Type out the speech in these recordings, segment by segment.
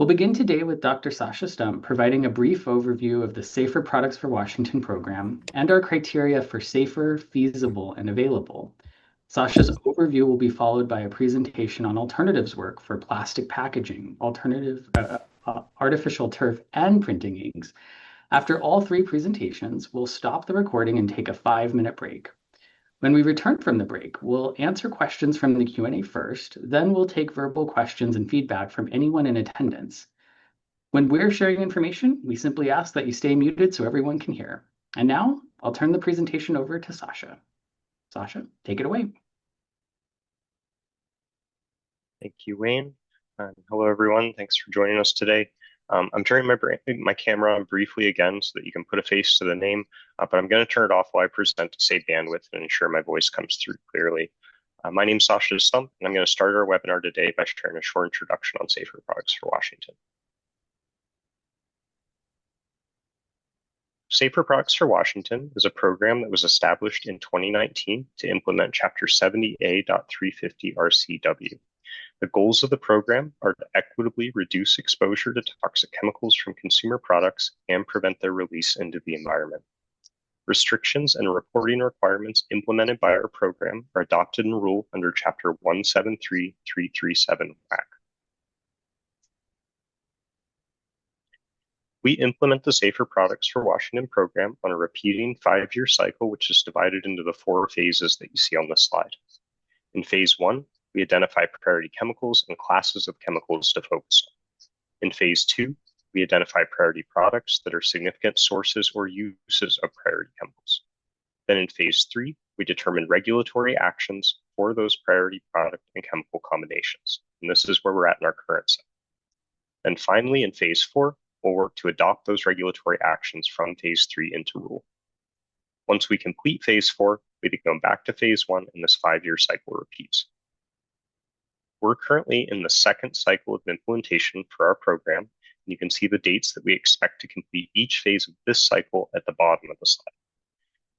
We'll begin today with Dr. Sasha Stump providing a brief overview of the Safer Products for Washington program and our criteria for safer, feasible, and available. Sasha's overview will be followed by a presentation on alternatives work for plastic packaging, artificial turf, and printing inks. After all three presentations, we'll stop the recording and take a 5-minute break. When we return from the break, we'll answer questions from the Q&A first, then we'll take verbal questions and feedback from anyone in attendance. When we're sharing information, we simply ask that you stay muted so everyone can hear. And now, I'll turn the presentation over to Sasha. Sasha, take it away. Thank you, Wayne. Hello, everyone. Thanks for joining us today. I'm turning my camera on briefly again so that you can put a face to the name, but I'm going to turn it off while I present to save bandwidth and ensure my voice comes through clearly. My name is Sasha Stump, and I'm going to start our webinar today by sharing a short introduction on Safer Products for Washington. Safer Products for Washington is a program that was established in 2019 to implement Chapter 70A.350 RCW. The goals of the program are to equitably reduce exposure to toxic chemicals from consumer products and prevent their release into the environment. Restrictions and reporting requirements implemented by our program are adopted in rule under Chapter 173337 WAC. We implement the Safer Products for Washington program on a repeating 5-year cycle, which is divided into the 4 phases that you see on this slide. In phase 1, we identify priority chemicals and classes of chemicals to focus on. In phase 2, we identify priority products that are significant sources or uses of priority chemicals. Then in phase 3, we determine regulatory actions for those priority product and chemical combinations. And this is where we're at in our current cycle. Then finally, in phase 4, we'll work to adopt those regulatory actions from phase 3 into rule. Once we complete phase 4, we then go back to phase 1 and this 5-year cycle repeats. We're currently in the second cycle of implementation for our program, and you can see the dates that we expect to complete each phase of this cycle at the bottom of the slide.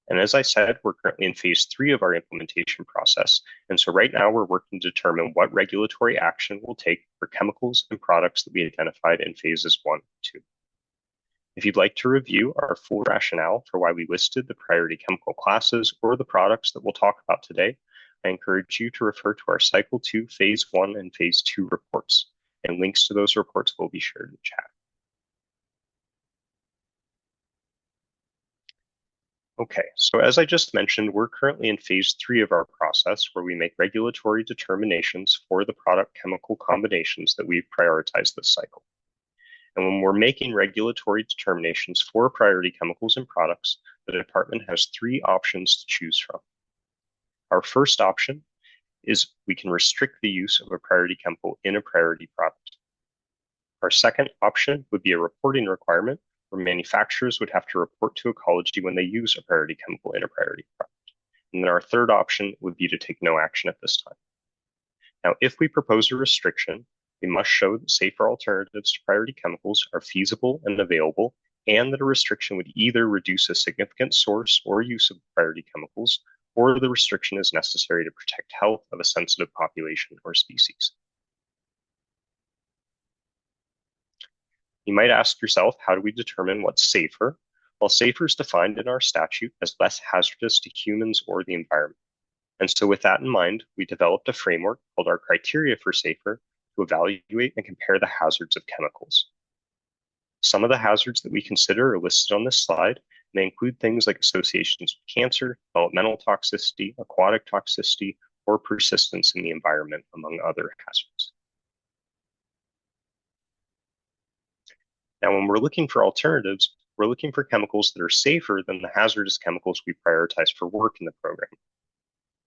And as I said, we're currently in phase 3 of our implementation process, and so right now we're working to determine what regulatory action we'll take for chemicals and products that we identified in phases 1 and 2. If you'd like to review our full rationale for why we listed the priority chemical classes or the products that we'll talk about today, I encourage you to refer to our Cycle 2, Phase 1, and Phase 2 reports, and links to those reports will be shared in the chat. Okay, so as I just mentioned, we're currently in Phase 3 of our process where we make regulatory determinations for the product chemical combinations that we've prioritized this cycle. And when we're making regulatory determinations for priority chemicals and products, the department has 3 options to choose from. Our first option is we can restrict the use of a priority chemical in a priority product. Our second option would be a reporting requirement where manufacturers would have to report to Ecology when they use a priority chemical in a priority product. And then our third option would be to take no action at this time. Now, if we propose a restriction, we must show that safer alternatives to priority chemicals are feasible and available, and that a restriction would either reduce a significant source or use of priority chemicals, or the restriction is necessary to protect health of a sensitive population or species. You might ask yourself, how do we determine what's safer? Well, safer is defined in our statute as less hazardous to humans or the environment. And so with that in mind, we developed a framework called our criteria for safer to evaluate and compare the hazards of chemicals. Some of the hazards that we consider are listed on this slide. They include things like associations with cancer, developmental toxicity, aquatic toxicity, or persistence in the environment, among other hazards. Now, when we're looking for alternatives, we're looking for chemicals that are safer than the hazardous chemicals we prioritize for work in the program.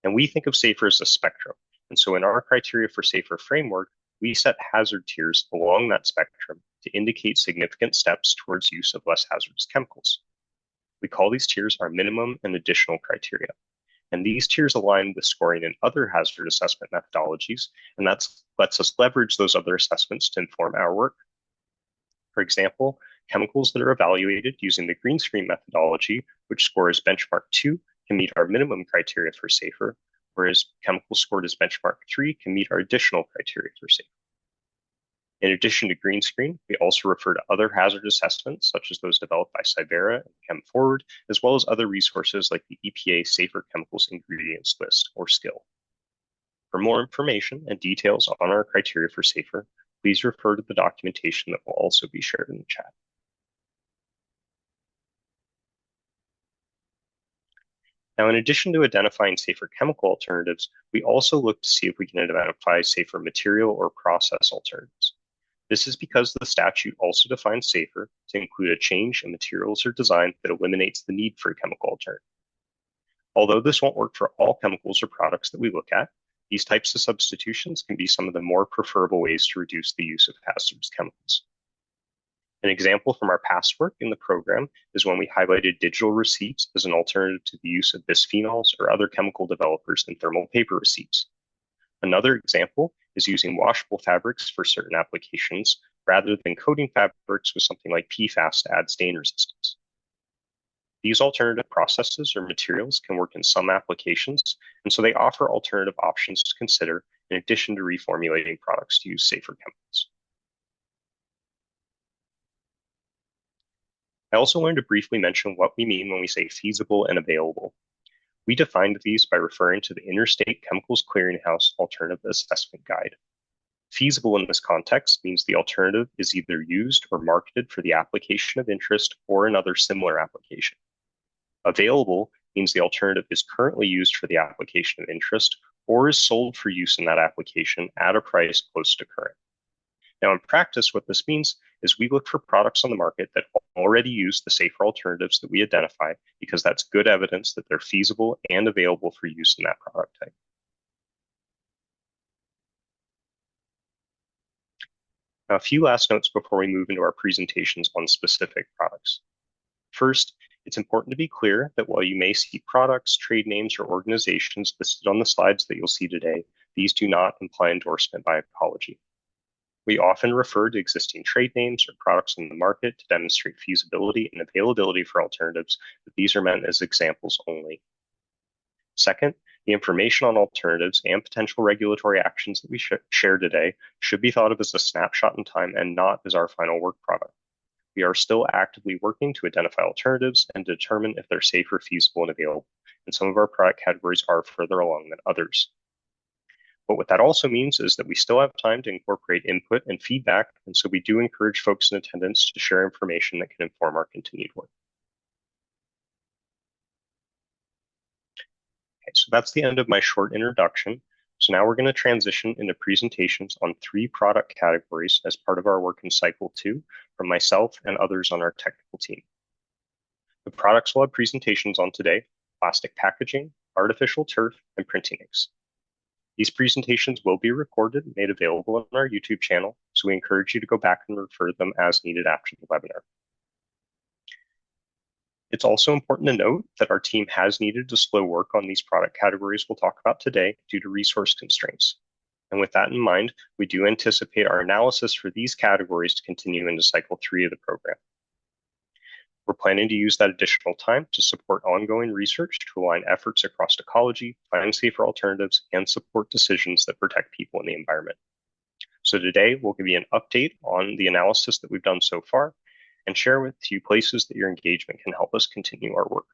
And we think of safer as a spectrum. And so in our criteria for safer framework, we set hazard tiers along that spectrum to indicate significant steps towards use of less hazardous chemicals. We call these tiers our minimum and additional criteria. And these tiers align with scoring in other hazard assessment methodologies, and that lets us leverage those other assessments to inform our work. For example, chemicals that are evaluated using the green screen methodology, which scores benchmark 2, can meet our minimum criteria for safer, whereas chemicals scored as benchmark 3 can meet our additional criteria for safer. In addition to green screen, we also refer to other hazard assessments, such as those developed by Cyvera and ChemForward, as well as other resources like the EPA Safer Chemicals Ingredients List, or SKIL. For more information and details on our criteria for SAFER, please refer to the documentation that will also be shared in the chat. Now, in addition to identifying safer chemical alternatives, we also look to see if we can identify safer material or process alternatives. This is because the statute also defines safer to include a change in materials or design that eliminates the need for a chemical alternative. Although this won't work for all chemicals or products that we look at, these types of substitutions can be some of the more preferable ways to reduce the use of hazardous chemicals. An example from our past work in the program is when we highlighted digital receipts as an alternative to the use of bisphenols or other chemical developers in thermal paper receipts. Another example is using washable fabrics for certain applications rather than coating fabrics with something like PFAS to add stain resistance. These alternative processes or materials can work in some applications, and so they offer alternative options to consider in addition to reformulating products to use safer chemicals. I also wanted to briefly mention what we mean when we say feasible and available. We defined these by referring to the Interstate Chemicals Clearinghouse Alternative Assessment Guide. Feasible in this context means the alternative is either used or marketed for the application of interest or another similar application. Available means the alternative is currently used for the application of interest or is sold for use in that application at a price close to current. Now, in practice, what this means is we look for products on the market that already use the safer alternatives that we identify because that's good evidence that they're feasible and available for use in that product type. Now, a few last notes before we move into our presentations on specific products. First, it's important to be clear that while you may see products, trade names, or organizations listed on the slides that you'll see today, these do not imply endorsement by Ecology. We often refer to existing trade names or products on the market to demonstrate feasibility and availability for alternatives, but these are meant as examples only. Second, the information on alternatives and potential regulatory actions that we share today should be thought of as a snapshot in time and not as our final work product. We are still actively working to identify alternatives and determine if they're safer, feasible, and available, and some of our product categories are further along than others. But what that also means is that we still have time to incorporate input and feedback, and so we do encourage folks in attendance to share information that can inform our continued work. Okay, so that's the end of my short introduction. So now we're going to transition into presentations on 3 product categories as part of our work in Cycle 2 from myself and others on our technical team. The products we'll have presentations on today: plastic packaging, artificial turf, and printing inks. These presentations will be recorded and made available on our YouTube channel, so we encourage you to go back and refer to them as needed after the webinar. It's also important to note that our team has needed to slow work on these product categories we'll talk about today due to resource constraints. And with that in mind, we do anticipate our analysis for these categories to continue into Cycle 3 of the program. We're planning to use that additional time to support ongoing research to align efforts across ecology, find safer alternatives, and support decisions that protect people and the environment. So today, we'll give you an update on the analysis that we've done so far and share with you places that your engagement can help us continue our work.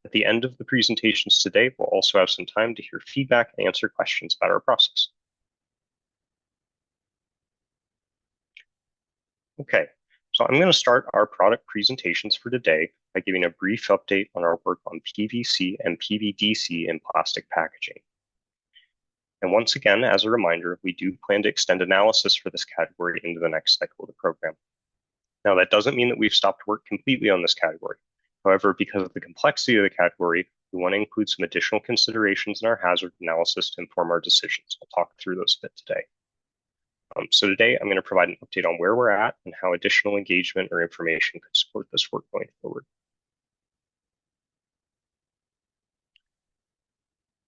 At the end of the presentations today, we'll also have some time to hear feedback and answer questions about our process. Okay. So I'm going to start our product presentations for today by giving a brief update on our work on PVC and PVDC in plastic packaging. And once again, as a reminder, we do plan to extend analysis for this category into the next cycle of the program. Now, that doesn't mean that we've stopped work completely on this category. However, because of the complexity of the category, we want to include some additional considerations in our hazard analysis to inform our decisions. I'll talk through those a bit today. So today, I'm going to provide an update on where we're at and how additional engagement or information could support this work going forward.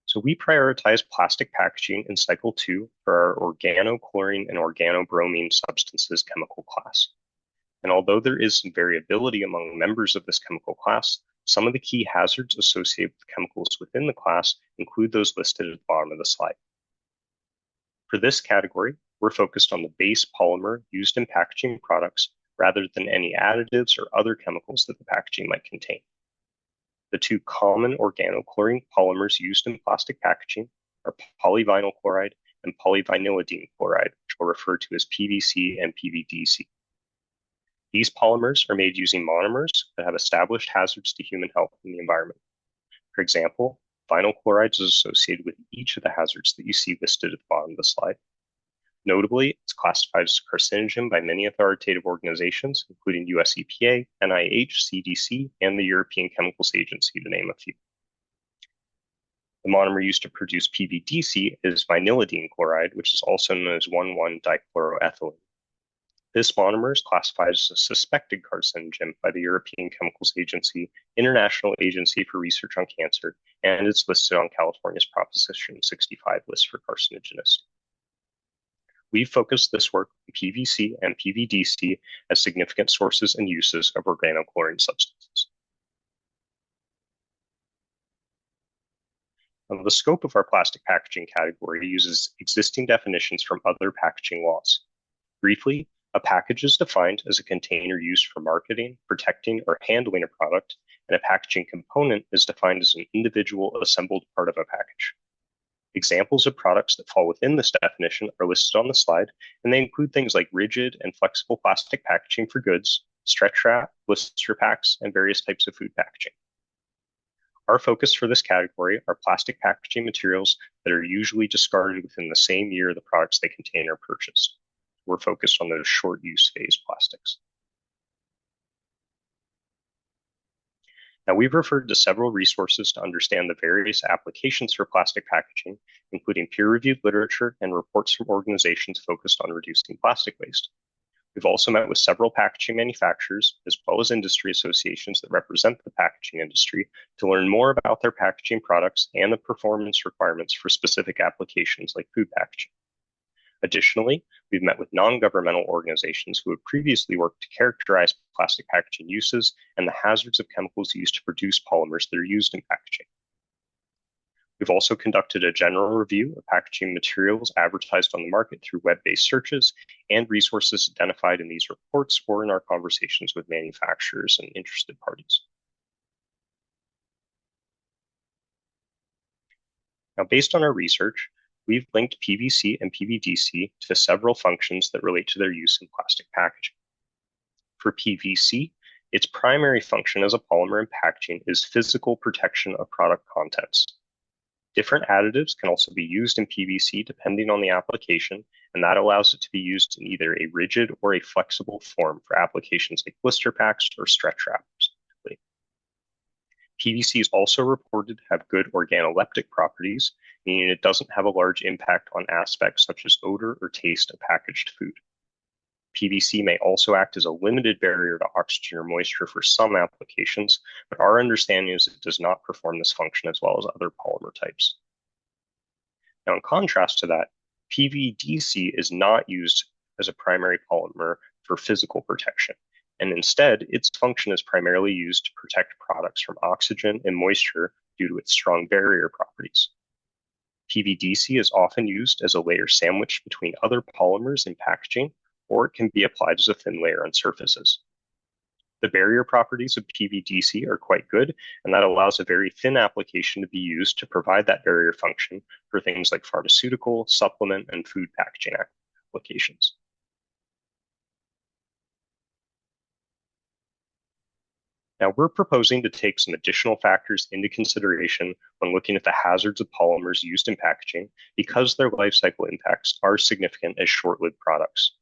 So we prioritize plastic packaging in Cycle 2 for our organochlorine and organobromine substances chemical class. And although there is some variability among members of this chemical class, some of the key hazards associated with chemicals within the class include those listed at the bottom of the slide. For this category, we're focused on the base polymer used in packaging products rather than any additives or other chemicals that the packaging might contain. The two common organochlorine polymers used in plastic packaging are polyvinyl chloride and polyvinylidene chloride, which we'll refer to as PVC and PVDC. These polymers are made using monomers that have established hazards to human health and the environment. For example, vinyl chloride is associated with each of the hazards that you see listed at the bottom of the slide. Notably, it's classified as a carcinogen by many authoritative organizations, including US EPA, NIH, CDC, and the European Chemicals Agency, to name a few. The monomer used to produce PVDC is vinylidene chloride, which is also known as 1,1-dichloroethylene. This monomer is classified as a suspected carcinogen by the European Chemicals Agency, International Agency for Research on Cancer, and it's listed on California's Proposition 65 list for carcinogenicity. We focused this work on PVC and PVDC as significant sources and uses of organochlorine substances. Now, the scope of our plastic packaging category uses existing definitions from other packaging laws. Briefly, a package is defined as a container used for marketing, protecting, or handling a product, and a packaging component is defined as an individual assembled part of a package. Examples of products that fall within this definition are listed on the slide, and they include things like rigid and flexible plastic packaging for goods, stretch wrap, blister packs, and various types of food packaging. Our focus for this category are plastic packaging materials that are usually discarded within the same year the products they contain are purchased. We're focused on those short use phase plastics. Now, we've referred to several resources to understand the various applications for plastic packaging, including peer-reviewed literature and reports from organizations focused on reducing plastic waste. We've also met with several packaging manufacturers, as well as industry associations that represent the packaging industry, to learn more about their packaging products and the performance requirements for specific applications like food packaging. Additionally, we've met with non-governmental organizations who have previously worked to characterize plastic packaging uses and the hazards of chemicals used to produce polymers that are used in packaging. We've also conducted a general review of packaging materials advertised on the market through web-based searches and resources identified in these reports or in our conversations with manufacturers and interested parties. Now, based on our research, we've linked PVC and PVDC to several functions that relate to their use in plastic packaging. For PVC, its primary function as a polymer in packaging is physical protection of product contents. Different additives can also be used in PVC depending on the application, and that allows it to be used in either a rigid or a flexible form for applications like blister packs or stretch wraps. PVC is also reported to have good organoleptic properties, meaning it doesn't have a large impact on aspects such as odor or taste of packaged food. PVC may also act as a limited barrier to oxygen or moisture for some applications, but our understanding is it does not perform this function as well as other polymer types. Now, in contrast to that, PVDC is not used as a primary polymer for physical protection, and instead, its function is primarily used to protect products from oxygen and moisture due to its strong barrier properties. PVDC is often used as a layer sandwich between other polymers in packaging, or it can be applied as a thin layer on surfaces. The barrier properties of PVDC are quite good, and that allows a very thin application to be used to provide that barrier function for things like pharmaceutical, supplement, and food packaging applications. Now, we're proposing to take some additional factors into consideration when looking at the hazards of polymers used in packaging because their life cycle impacts are significant as short-lived products.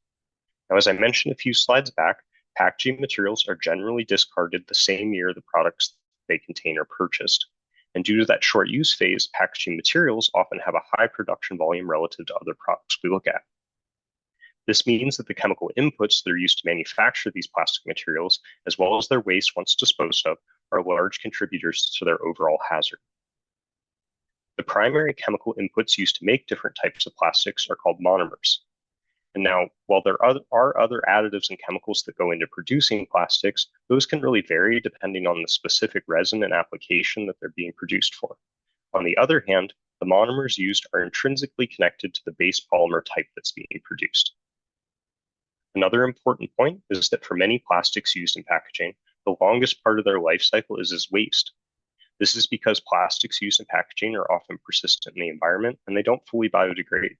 Now, as I mentioned a few slides back, packaging materials are generally discarded the same year the products they contain are purchased. And due to that short use phase, packaging materials often have a high production volume relative to other products we look at. This means that the chemical inputs that are used to manufacture these plastic materials, as well as their waste once disposed of, are large contributors to their overall hazard. The primary chemical inputs used to make different types of plastics are called monomers. And now, while there are other additives and chemicals that go into producing plastics, those can really vary depending on the specific resin and application that they're being produced for. On the other hand, the monomers used are intrinsically connected to the base polymer type that's being produced. Another important point is that for many plastics used in packaging, the longest part of their life cycle is as waste. This is because plastics used in packaging are often persistent in the environment and they don't fully biodegrade.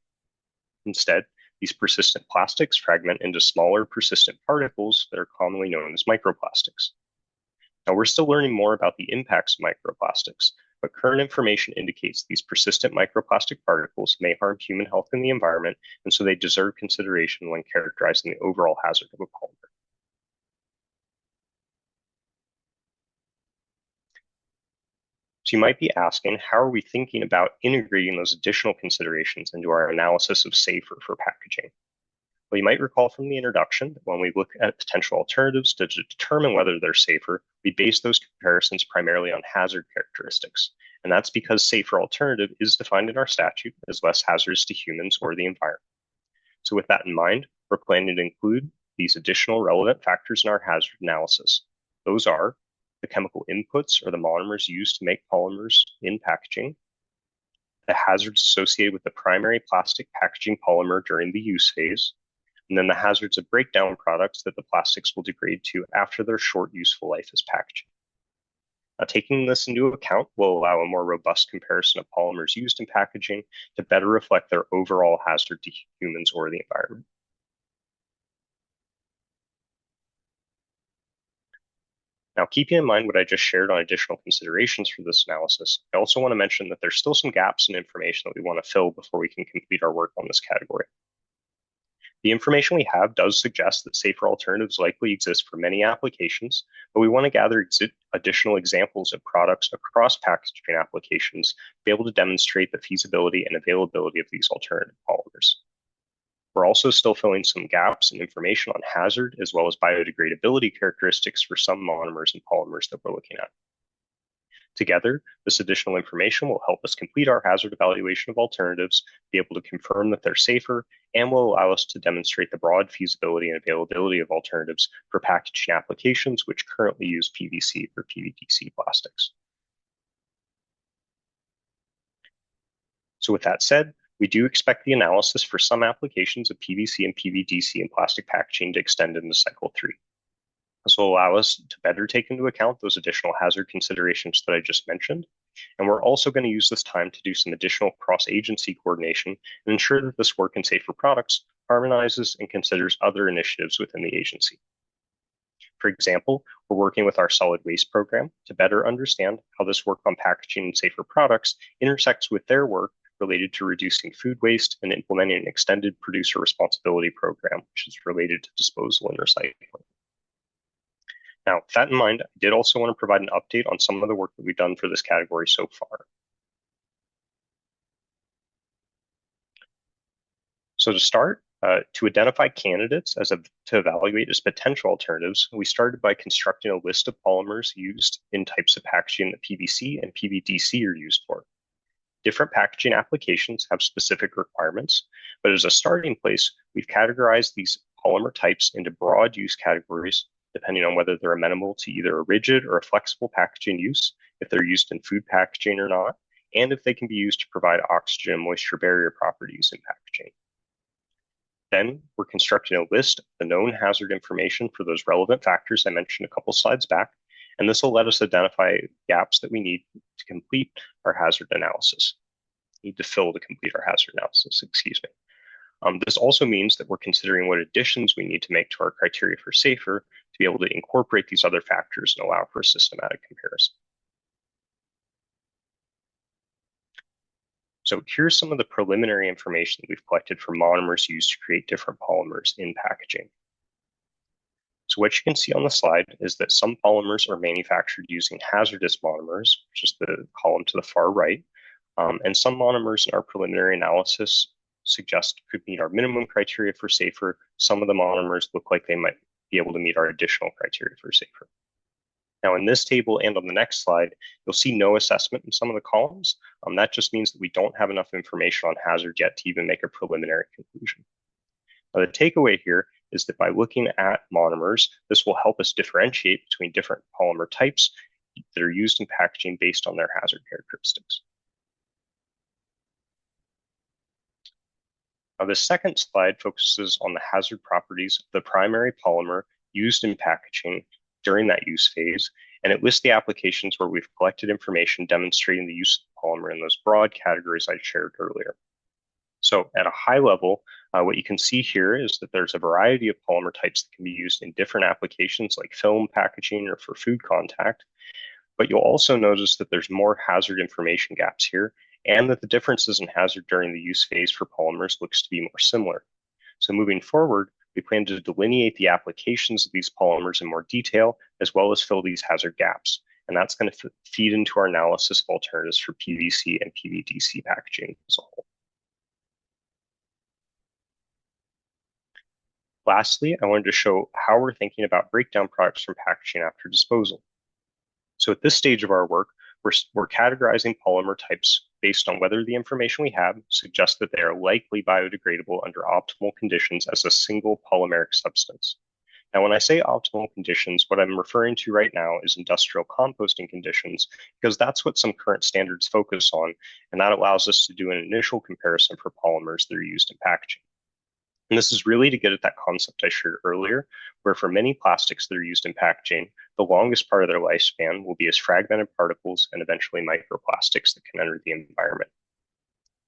Instead, these persistent plastics fragment into smaller persistent particles that are commonly known as microplastics. Now, we're still learning more about the impacts of microplastics, but current information indicates these persistent microplastic particles may harm human health and the environment, and so they deserve consideration when characterizing the overall hazard of a polymer. So you might be asking, how are we thinking about integrating those additional considerations into our analysis of SAFER for packaging? Well, you might recall from the introduction that when we look at potential alternatives to determine whether they're safer, we base those comparisons primarily on hazard characteristics. And that's because safer alternative is defined in our statute as less hazardous to humans or the environment. So with that in mind, we're planning to include these additional relevant factors in our hazard analysis. Those are the chemical inputs or the monomers used to make polymers in packaging, the hazards associated with the primary plastic packaging polymer during the use phase, and then the hazards of breakdown products that the plastics will degrade to after their short useful life as packaging. Now, taking this into account will allow a more robust comparison of polymers used in packaging to better reflect their overall hazard to humans or the environment. Now, keeping in mind what I just shared on additional considerations for this analysis, I also want to mention that there's still some gaps in information that we want to fill before we can complete our work on this category. The information we have does suggest that safer alternatives likely exist for many applications, but we want to gather additional examples of products across packaging applications to be able to demonstrate the feasibility and availability of these alternative polymers. We're also still filling some gaps in information on hazard as well as biodegradability characteristics for some monomers and polymers that we're looking at. Together, this additional information will help us complete our hazard evaluation of alternatives, be able to confirm that they're safer, and will allow us to demonstrate the broad feasibility and availability of alternatives for packaging applications which currently use PVC or PVDC plastics. So with that said, we do expect the analysis for some applications of PVC and PVDC in plastic packaging to extend into cycle 3. This will allow us to better take into account those additional hazard considerations that I just mentioned. And we're also going to use this time to do some additional cross-agency coordination and ensure that this work in safer products harmonizes and considers other initiatives within the agency. For example, we're working with our solid waste program to better understand how this work on packaging and safer products intersects with their work related to reducing food waste and implementing an extended producer responsibility program, which is related to disposal and recycling. Now, with that in mind, I did also want to provide an update on some of the work that we've done for this category so far. So to start, to identify candidates to evaluate as potential alternatives, we started by constructing a list of polymers used in types of packaging that PVC and PVDC are used for. Different packaging applications have specific requirements, but as a starting place, we've categorized these polymer types into broad use categories depending on whether they're amenable to either a rigid or a flexible packaging use, if they're used in food packaging or not, and if they can be used to provide oxygen and moisture barrier properties in packaging. Then we're constructing a list of the known hazard information for those relevant factors I mentioned a couple slides back, and this will let us identify gaps that we need to complete our hazard analysis. Excuse me. This also means that we're considering what additions we need to make to our criteria for safer to be able to incorporate these other factors and allow for a systematic comparison. So here's some of the preliminary information that we've collected from monomers used to create different polymers in packaging. So what you can see on the slide is that some polymers are manufactured using hazardous monomers, which is the column to the far right, and some monomers in our preliminary analysis suggest could meet our minimum criteria for safer. Some of the monomers look like they might be able to meet our additional criteria for safer. Now in this table and on the next slide, you'll see no assessment in some of the columns. That just means that we don't have enough information on hazard yet to even make a preliminary conclusion. Now, the takeaway here is that by looking at monomers, this will help us differentiate between different polymer types that are used in packaging based on their hazard characteristics. Now, this second slide focuses on the hazard properties of the primary polymer used in packaging during that use phase, and it lists the applications where we've collected information demonstrating the use of the polymer in those broad categories I shared earlier. So at a high level, what you can see here is that there's a variety of polymer types that can be used in different applications like film packaging or for food contact. But you'll also notice that there's more hazard information gaps here, and that the differences in hazard during the use phase for polymers looks to be more similar. So moving forward, we plan to delineate the applications of these polymers in more detail, as well as fill these hazard gaps. And that's going to feed into our analysis of alternatives for PVC and PVDC packaging as a whole. Lastly, I wanted to show how we're thinking about breakdown products from packaging after disposal. So at this stage of our work, we're categorizing polymer types based on whether the information we have suggests that they are likely biodegradable under optimal conditions as a single polymeric substance. Now, when I say optimal conditions, what I'm referring to right now is industrial composting conditions, because that's what some current standards focus on, and that allows us to do an initial comparison for polymers that are used in packaging. And this is really to get at that concept I shared earlier, where for many plastics that are used in packaging, the longest part of their lifespan will be as fragmented particles and eventually microplastics that can enter the environment.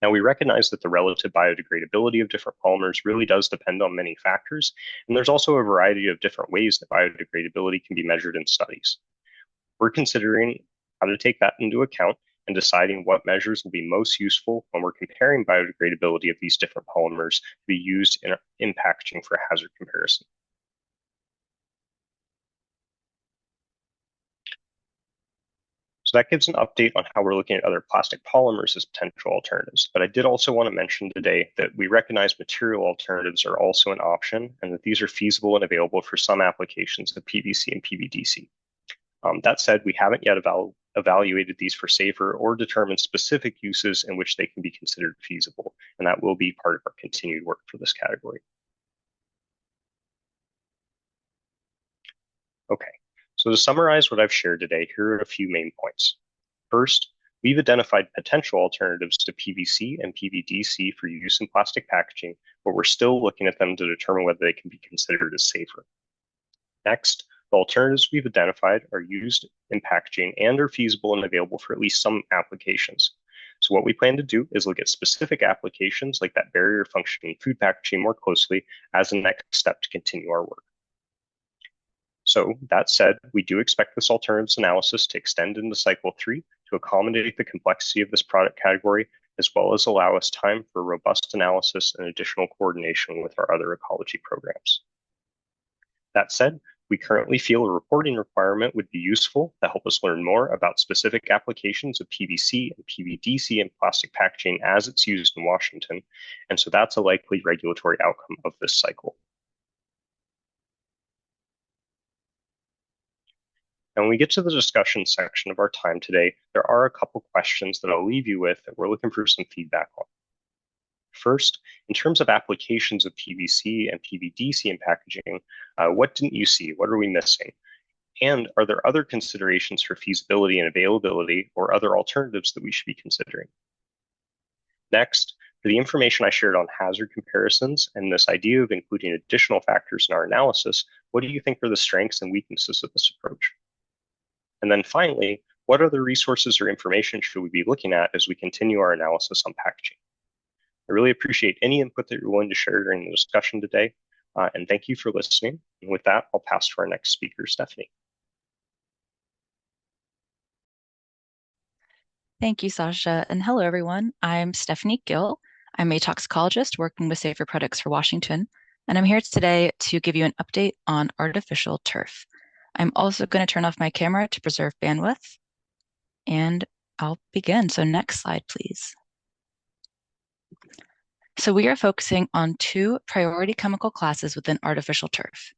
Now, we recognize that the relative biodegradability of different polymers really does depend on many factors, and there's also a variety of different ways that biodegradability can be measured in studies. We're considering how to take that into account and deciding what measures will be most useful when we're comparing biodegradability of these different polymers to be used in packaging for a hazard comparison. So that gives an update on how we're looking at other plastic polymers as potential alternatives. But I did also want to mention today that we recognize material alternatives are also an option, and that these are feasible and available for some applications of PVC and PVDC. That said, we haven't yet evaluated these for SAFER or determined specific uses in which they can be considered feasible, and that will be part of our continued work for this category. Okay, so to summarize what I've shared today, here are a few main points. First, we've identified potential alternatives to PVC and PVDC for use in plastic packaging, but we're still looking at them to determine whether they can be considered as SAFER. Next, the alternatives we've identified are used in packaging and are feasible and available for at least some applications. So what we plan to do is look at specific applications like that barrier function in food packaging more closely as a next step to continue our work. So that said, we do expect this alternatives analysis to extend into cycle 3 to accommodate the complexity of this product category, as well as allow us time for robust analysis and additional coordination with our other ecology programs. That said, we currently feel a reporting requirement would be useful to help us learn more about specific applications of PVC and PVDC in plastic packaging as it's used in Washington, and so that's a likely regulatory outcome of this cycle. And when we get to the discussion section of our time today, there are a couple questions that I'll leave you with that we're looking for some feedback on. First, in terms of applications of PVC and PVDC in packaging, what didn't you see? What are we missing? And are there other considerations for feasibility and availability or other alternatives that we should be considering? Next, for the information I shared on hazard comparisons and this idea of including additional factors in our analysis, what do you think are the strengths and weaknesses of this approach? And then finally, what other resources or information should we be looking at as we continue our analysis on packaging? I really appreciate any input that you're willing to share during the discussion today, and thank you for listening. And with that, I'll pass to our next speaker, Stephanie. Thank you, Sasha, and hello, everyone. I'm Stephanie Gill. I'm a toxicologist working with Safer Products for Washington, and I'm here today to give you an update on artificial turf. I'm also going to turn off my camera to preserve bandwidth, and I'll begin. So next slide, please. So we are focusing on two priority chemical classes within artificial turf.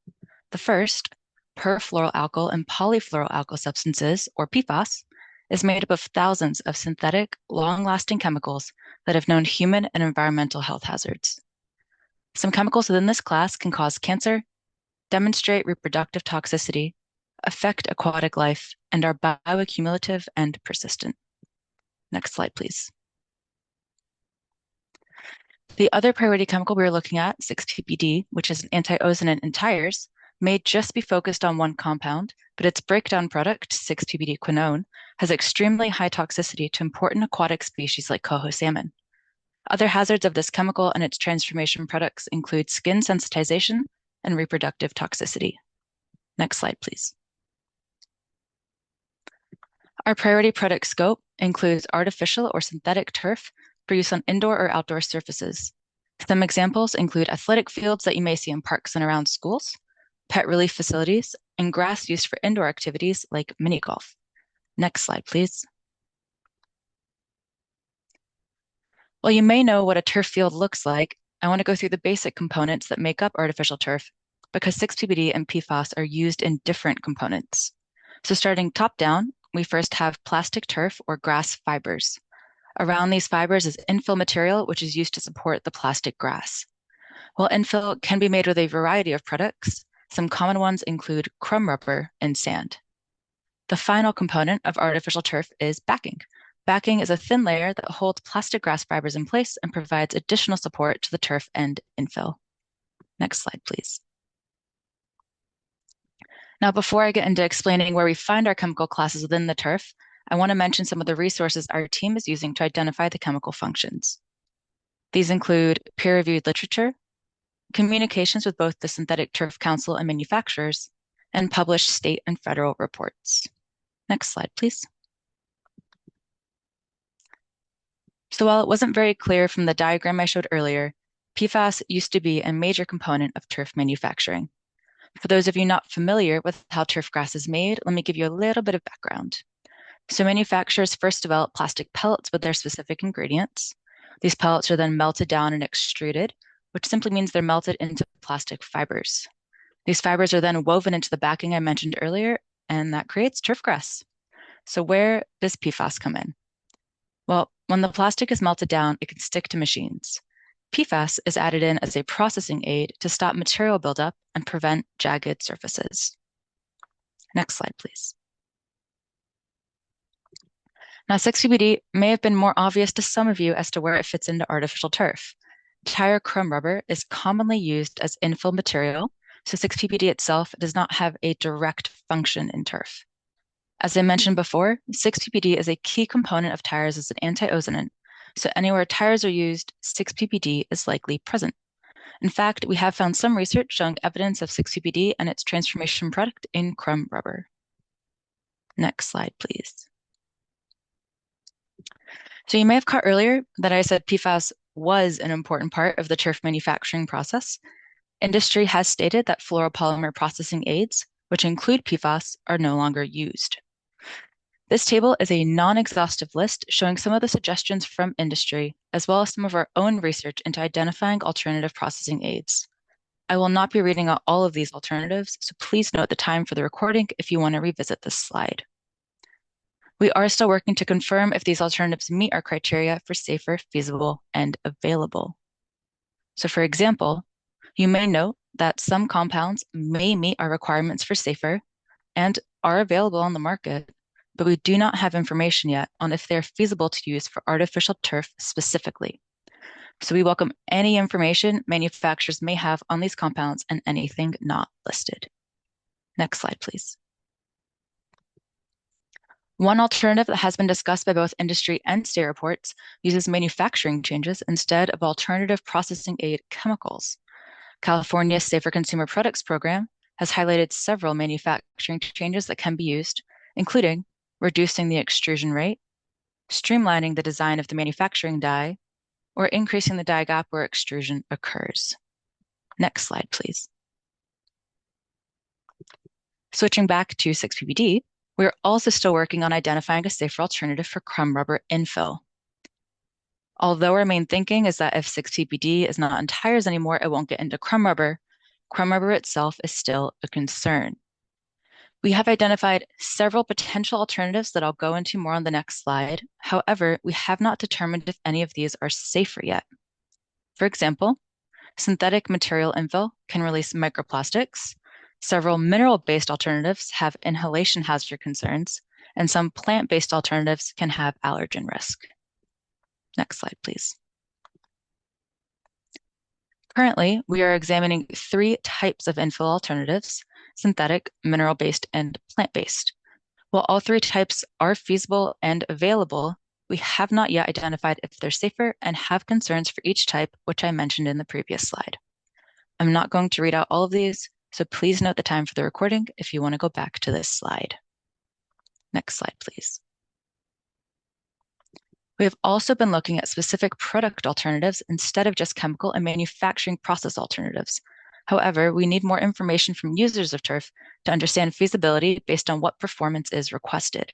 The first, perfluoroalkyl and polyfluoroalkyl substances, or PFAS, is made up of thousands of synthetic, long-lasting chemicals that have known human and environmental health hazards. Some chemicals within this class can cause cancer, demonstrate reproductive toxicity, affect aquatic life, and are bioaccumulative and persistent. Next slide, please. The other priority chemical we were looking at, 6-PPD, which is an anti-ozonant in tires, may just be focused on one compound, but its breakdown product, 6-PPD quinone, has extremely high toxicity to important aquatic species like coho salmon. Other hazards of this chemical and its transformation products include skin sensitization and reproductive toxicity. Next slide, please. Our priority product scope includes artificial or synthetic turf for use on indoor or outdoor surfaces. Some examples include athletic fields that you may see in parks and around schools, pet relief facilities, and grass used for indoor activities like mini golf. Next slide, please. While you may know what a turf field looks like, I want to go through the basic components that make up artificial turf because 6-PPD and PFAS are used in different components. So starting top down, we first have plastic turf or grass fibers. Around these fibers is infill material, which is used to support the plastic grass. While infill can be made with a variety of products, some common ones include crumb rubber and sand. The final component of artificial turf is backing. Backing is a thin layer that holds plastic grass fibers in place and provides additional support to the turf and infill. Next slide, please. Now, before I get into explaining where we find our chemical classes within the turf, I want to mention some of the resources our team is using to identify the chemical functions. These include peer-reviewed literature, communications with both the Synthetic Turf Council and manufacturers, and published state and federal reports. Next slide, please. So while it wasn't very clear from the diagram I showed earlier, PFAS used to be a major component of turf manufacturing. For those of you not familiar with how turf grass is made, let me give you a little bit of background. So manufacturers first develop plastic pellets with their specific ingredients. These pellets are then melted down and extruded, which simply means they're melted into plastic fibers. These fibers are then woven into the backing I mentioned earlier, and that creates turf grass. So where does PFAS come in? Well, when the plastic is melted down, it can stick to machines. PFAS is added in as a processing aid to stop material buildup and prevent jagged surfaces. Next slide, please. Now, 6-PPD may have been more obvious to some of you as to where it fits into artificial turf. Tire crumb rubber is commonly used as infill material, so 6-PPD itself does not have a direct function in turf. As I mentioned before, 6-PPD is a key component of tires as an anti-ozonant, so anywhere tires are used, 6-PPD is likely present. In fact, we have found some research showing evidence of 6-PPD and its transformation product in crumb rubber. Next slide, please. So you may have caught earlier that I said PFAS was an important part of the turf manufacturing process. Industry has stated that fluoropolymer processing aids, which include PFAS, are no longer used. This table is a non-exhaustive list showing some of the suggestions from industry, as well as some of our own research into identifying alternative processing aids. I will not be reading out all of these alternatives, so please note the time for the recording if you want to revisit this slide. We are still working to confirm if these alternatives meet our criteria for safer, feasible, and available. So for example, you may note that some compounds may meet our requirements for safer and are available on the market, but we do not have information yet on if they're feasible to use for artificial turf specifically. So we welcome any information manufacturers may have on these compounds and anything not listed. Next slide, please. One alternative that has been discussed by both industry and state reports uses manufacturing changes instead of alternative processing aid chemicals. California's Safer Consumer Products Program has highlighted several manufacturing changes that can be used, including reducing the extrusion rate, streamlining the design of the manufacturing die, or increasing the die gap where extrusion occurs. Next slide, please. Switching back to 6-PPD, we're also still working on identifying a safer alternative for crumb rubber infill. Although our main thinking is that if 6-PPD is not in tires anymore, it won't get into crumb rubber itself is still a concern. We have identified several potential alternatives that I'll go into more on the next slide. However, we have not determined if any of these are safer yet. For example, synthetic material infill can release microplastics. Several mineral-based alternatives have inhalation hazard concerns, and some plant-based alternatives can have allergen risk. Next slide, please. Currently, we are examining 3 types of infill alternatives: synthetic, mineral-based, and plant-based. While all 3 types are feasible and available, we have not yet identified if they're safer and have concerns for each type, which I mentioned in the previous slide. I'm not going to read out all of these, so please note the time for the recording if you want to go back to this slide. Next slide, please. We have also been looking at specific product alternatives instead of just chemical and manufacturing process alternatives. However, we need more information from users of turf to understand feasibility based on what performance is requested.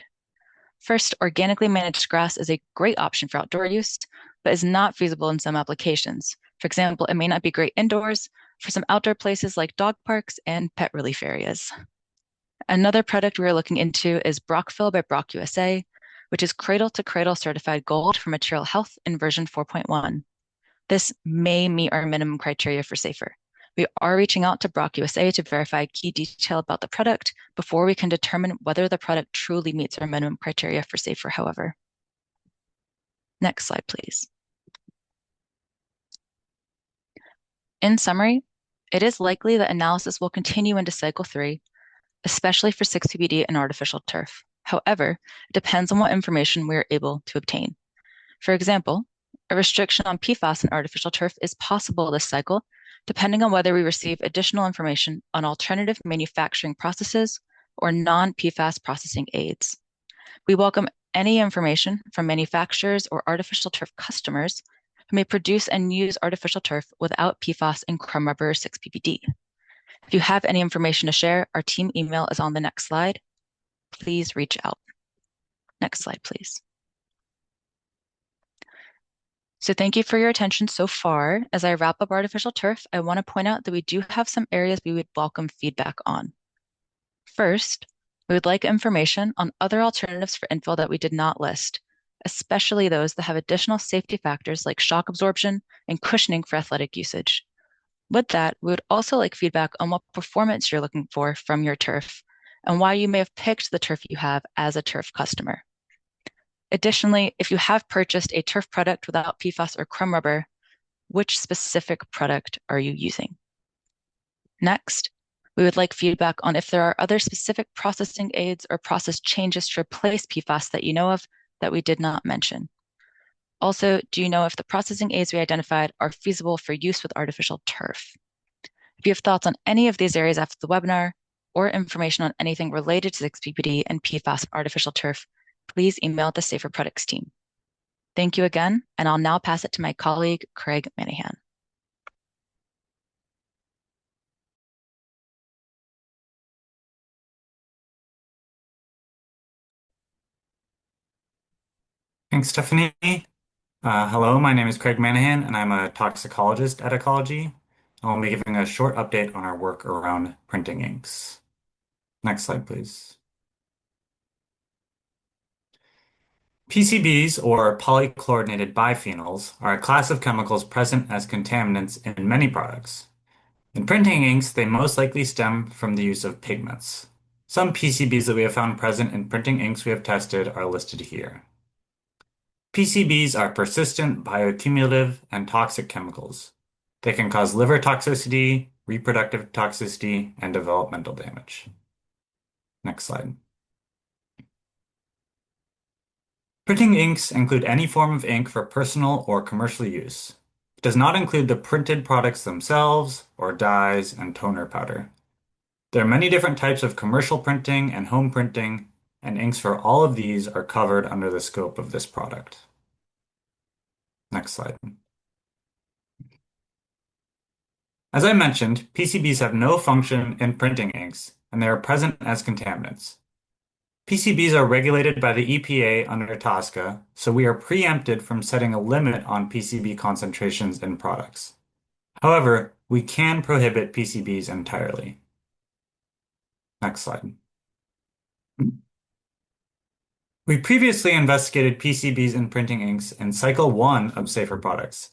First, organically managed grass is a great option for outdoor use, but is not feasible in some applications. For example, it may not be great indoors for some outdoor places like dog parks and pet relief areas. Another product we are looking into is Brockfill by Brock USA, which is Cradle to Cradle certified gold for material health in version 4.1. This may meet our minimum criteria for safer. We are reaching out to Brock USA to verify key detail about the product before we can determine whether the product truly meets our minimum criteria for safer, however. Next slide, please. In summary, it is likely that analysis will continue into cycle 3, especially for 6-PBD and artificial turf. However, it depends on what information we are able to obtain. For example, a restriction on PFAS in artificial turf is possible this cycle, depending on whether we receive additional information on alternative manufacturing processes or non-PFAS processing aids. We welcome any information from manufacturers or artificial turf customers who may produce and use artificial turf without PFAS and crumb rubber 6-PBD. If you have any information to share, our team email is on the next slide. Please reach out. Next slide, please. So thank you for your attention so far. As I wrap up artificial turf, I want to point out that we do have some areas we would welcome feedback on. First, we would like information on other alternatives for infill that we did not list, especially those that have additional safety factors like shock absorption and cushioning for athletic usage. With that, we would also like feedback on what performance you're looking for from your turf and why you may have picked the turf you have as a turf customer. Additionally, if you have purchased a turf product without PFAS or crumb rubber, which specific product are you using? Next, we would like feedback on if there are other specific processing aids or process changes to replace PFAS that you know of that we did not mention. Also, do you know if the processing aids we identified are feasible for use with artificial turf? If you have thoughts on any of these areas after the webinar or information on anything related to 6-PBD and PFAS artificial turf, please email the Safer Products team. Thank you again, and I'll now pass it to my colleague, Craig Manahan. Thanks, Stephanie. Hello, my name is Craig Manahan, and I'm a toxicologist at Ecology. I'll be giving a short update on our work around printing inks. Next slide, please. PCBs, or polychlorinated biphenyls, are a class of chemicals present as contaminants in many products. In printing inks, they most likely stem from the use of pigments. Some PCBs that we have found present in printing inks we have tested are listed here. PCBs are persistent, bioaccumulative, and toxic chemicals. They can cause liver toxicity, reproductive toxicity, and developmental damage. Next slide. Printing inks include any form of ink for personal or commercial use. It does not include the printed products themselves or dyes and toner powder. There are many different types of commercial printing and home printing, and inks for all of these are covered under the scope of this product. Next slide. As I mentioned, PCBs have no function in printing inks, and they are present as contaminants. PCBs are regulated by the EPA under TSCA, so we are preempted from setting a limit on PCB concentrations in products. However, we can prohibit PCBs entirely. Next slide. We previously investigated PCBs in printing inks in cycle 1 of Safer Products.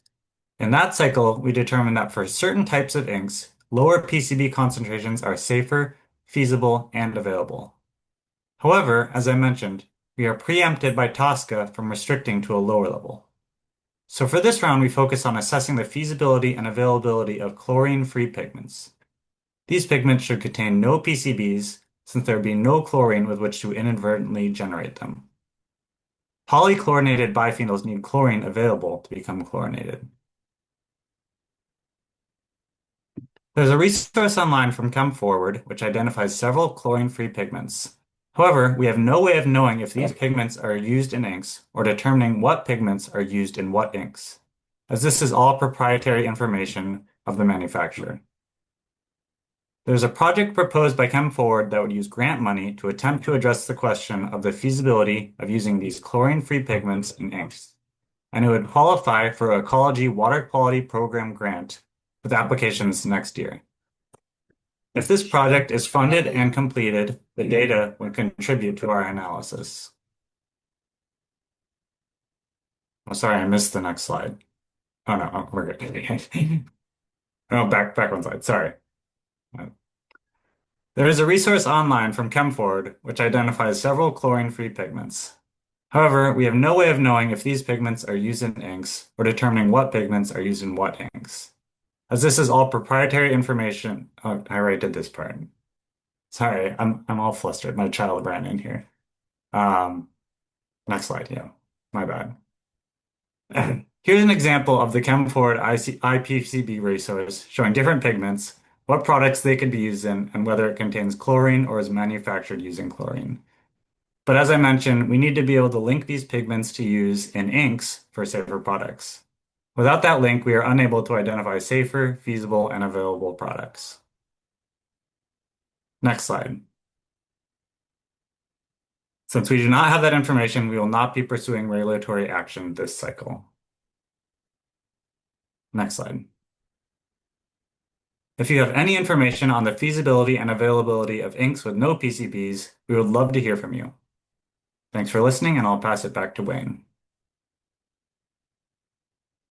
In that cycle, we determined that for certain types of inks, lower PCB concentrations are safer, feasible, and available. However, as I mentioned, we are preempted by TSCA from restricting to a lower level. So for this round, we focus on assessing the feasibility and availability of chlorine-free pigments. These pigments should contain no PCBs, since there would be no chlorine with which to inadvertently generate them. Polychlorinated biphenyls need chlorine available to become chlorinated. There's a resource online from ChemForward which identifies several chlorine-free pigments. However, we have no way of knowing if these pigments are used in inks or determining what pigments are used in what inks, as this is all proprietary information of the manufacturer. There's a project proposed by ChemForward that would use grant money to attempt to address the question of the feasibility of using these chlorine-free pigments in inks, and it would qualify for an Ecology Water Quality Program grant with applications next year. If this project is funded and completed, the data would contribute to our analysis. Oh, sorry, I missed the next slide. Oh no, we're good. Oh, back one slide, sorry. There is a resource online from ChemForward which identifies several chlorine-free pigments. However, we have no way of knowing if these pigments are used in inks or determining what pigments are used in what inks, as this is all proprietary information. Oh, I already did this part. Sorry, I'm all flustered. My child ran in here. Next slide, yeah, my bad. Here's an example of the ChemForward IPCB resource showing different pigments, what products they could be used in, and whether it contains chlorine or is manufactured using chlorine. But as I mentioned, we need to be able to link these pigments to use in inks for safer products. Without that link, we are unable to identify safer, feasible, and available products. Next slide. Since we do not have that information, we will not be pursuing regulatory action this cycle. Next slide. If you have any information on the feasibility and availability of inks with no PCBs, we would love to hear from you. Thanks for listening, and I'll pass it back to Wayne.